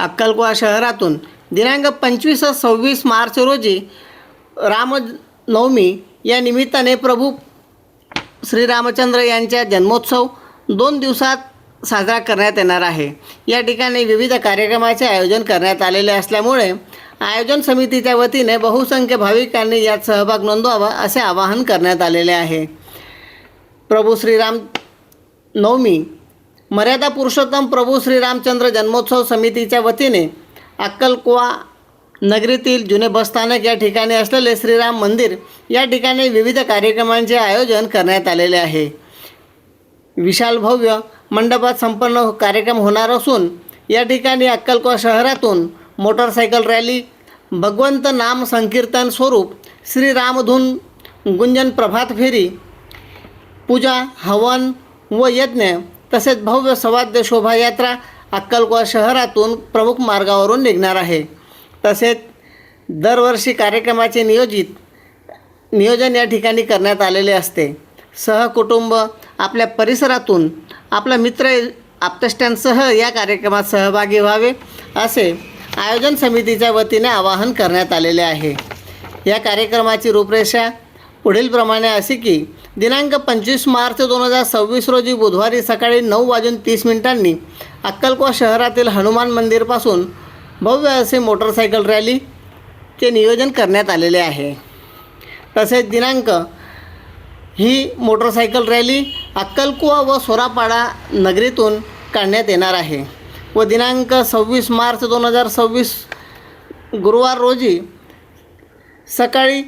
अक्कलकोवा शहरातून दिनांक 25-26 मार्च रोजी रामनवमी या निमित्ताने प्रभू श्रीरामचंद्र यांचा जन्मोत्सव 2 दिवसात साजरा करण्यात येणार आहे। या ठिकाणी विविध कार्यक्रमाचे आयोजन करण्यात आलेले असल्यामुळे आयोजन समितीच्या वतीने बहुसंख्य भाविकांनी यात सहभाग नोंदवावा असे आवाहन करण्यात आलेले आहे। प्रभू श्रीराम नवमी मर्यादा पुरुषोत्तम प्रभू श्रीरामचंद्र जन्मोत्सव समितीच्या वतीने अक्कलकोवा नगरीतील जुने बसस्थानक या ठिकाणी असलेले श्रीराम मंदिर या ठिकाणी विविध कार्यक्रमांचे आयोजन करण्यात आलेले आहे। विशाल भव्य मंडपात संपन्न कार्यक्रम होणार असून या ठिकाणी अक्कलकोवा शहरातून मोटरसायकल रॅली, भगवंत नाम संकीर्तन स्वरूप, श्रीरामधून गुंजन प्रभात फेरी, पूजा, हवन व यज्ञ तसेच भव्य सवाद्य शोभायात्रा अक्कलकोवा शहरातून प्रमुख मार्गावरून निघणार आहे। तसेच दरवर्षी कार्यक्रमाचे नियोजन या ठिकाणी करण्यात आलेले असते। सहकुटुंब आपल्या परिसरातून आपला मित्र आप्तेष्टांसह या कार्यक्रमात सहभागी व्हावे असे आयोजन समितीच्या वतीने आवाहन करण्यात आलेले आहे। या कार्यक्रमाची रूपरेषा पुढीलप्रमाणे अशी की दिनांक 25 मार्च 2026 रोजी बुधवारी सकाळी 9:30 अक्कलकोवा शहरातील हनुमान मंदिरपासून भव्य असे मोटरसायकल रॅलीचे नियोजन करण्यात आलेले आहे। तसेच ही मोटरसायकल रॅली अक्कलकोवा व सोरापाडा नगरीतून काढण्यात येणार आहे व दिनांक 26 मार्च 2026 गुरुवार रोजी सकाळी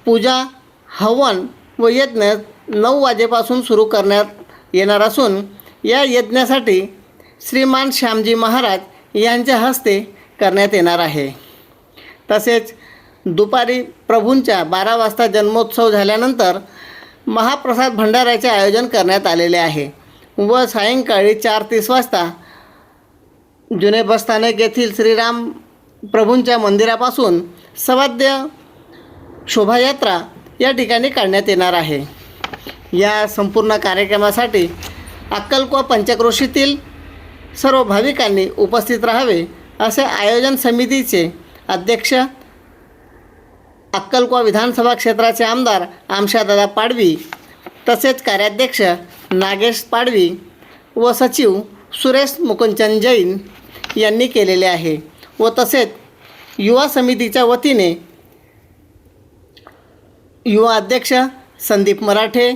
पूजा, हवन व यज्ञ 9 वाजेपासून सुरू करण्यात येणार असून या यज्ञासाठी श्रीमान श्यामजी महाराज यांच्या हस्ते करण्यात येणार आहे। तसेच दुपारी प्रभूंच्या 12 वाजता जन्मोत्सव झाल्यानंतर महाप्रसाद भंडाऱ्याचे आयोजन करण्यात आलेले आहे व सायंकाळी 4:30 वाजता जुने बसस्थानक येथील श्रीराम प्रभूंच्या मंदिरापासून सवाद्य शोभायात्रा या ठिकाणी काढण्यात येणार आहे। या संपूर्ण कार्यक्रमासाठी अक्कलकोवा पंचक्रोशीतील सर्व भाविकांनी उपस्थित राहावे असे आयोजन समितीचे अध्यक्ष अक्कलकोवा विधानसभा क्षेत्राचे आमदार आमशादादा पाडवी तसेच कार्याध्यक्ष नागेश पाडवी व सचिव सुरेश मुकुंदचंद जैन यांनी केलेले आहे व तसेच युवा समितीच्या वतीने युवा अध्यक्ष संदीप मराठे,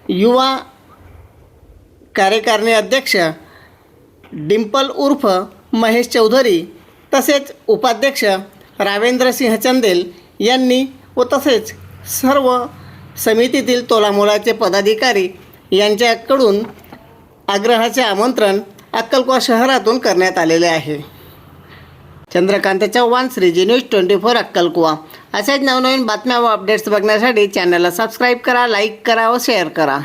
युवा कार्यकारिणी अध्यक्ष डिंपल उर्फ महेश चौधरी तसेच उपाध्यक्ष रावेंद्रसिंह चंदेल यांनी व तसेच सर्व समितीतील तोलामोलाचे पदाधिकारी यांच्याकडून आग्रहाचे आमंत्रण अक्कलकोवा शहरातून करण्यात आलेले आहे। चंद्रकांत चव्हाण, श्रीजी न्यूज 24 अक्कलकोवा। अशाच नवनवीन बातम्या व अपडेट्स बघण्यासाठी चॅनलला सबस्क्राईब करा, लाईक करा व शेअर करा।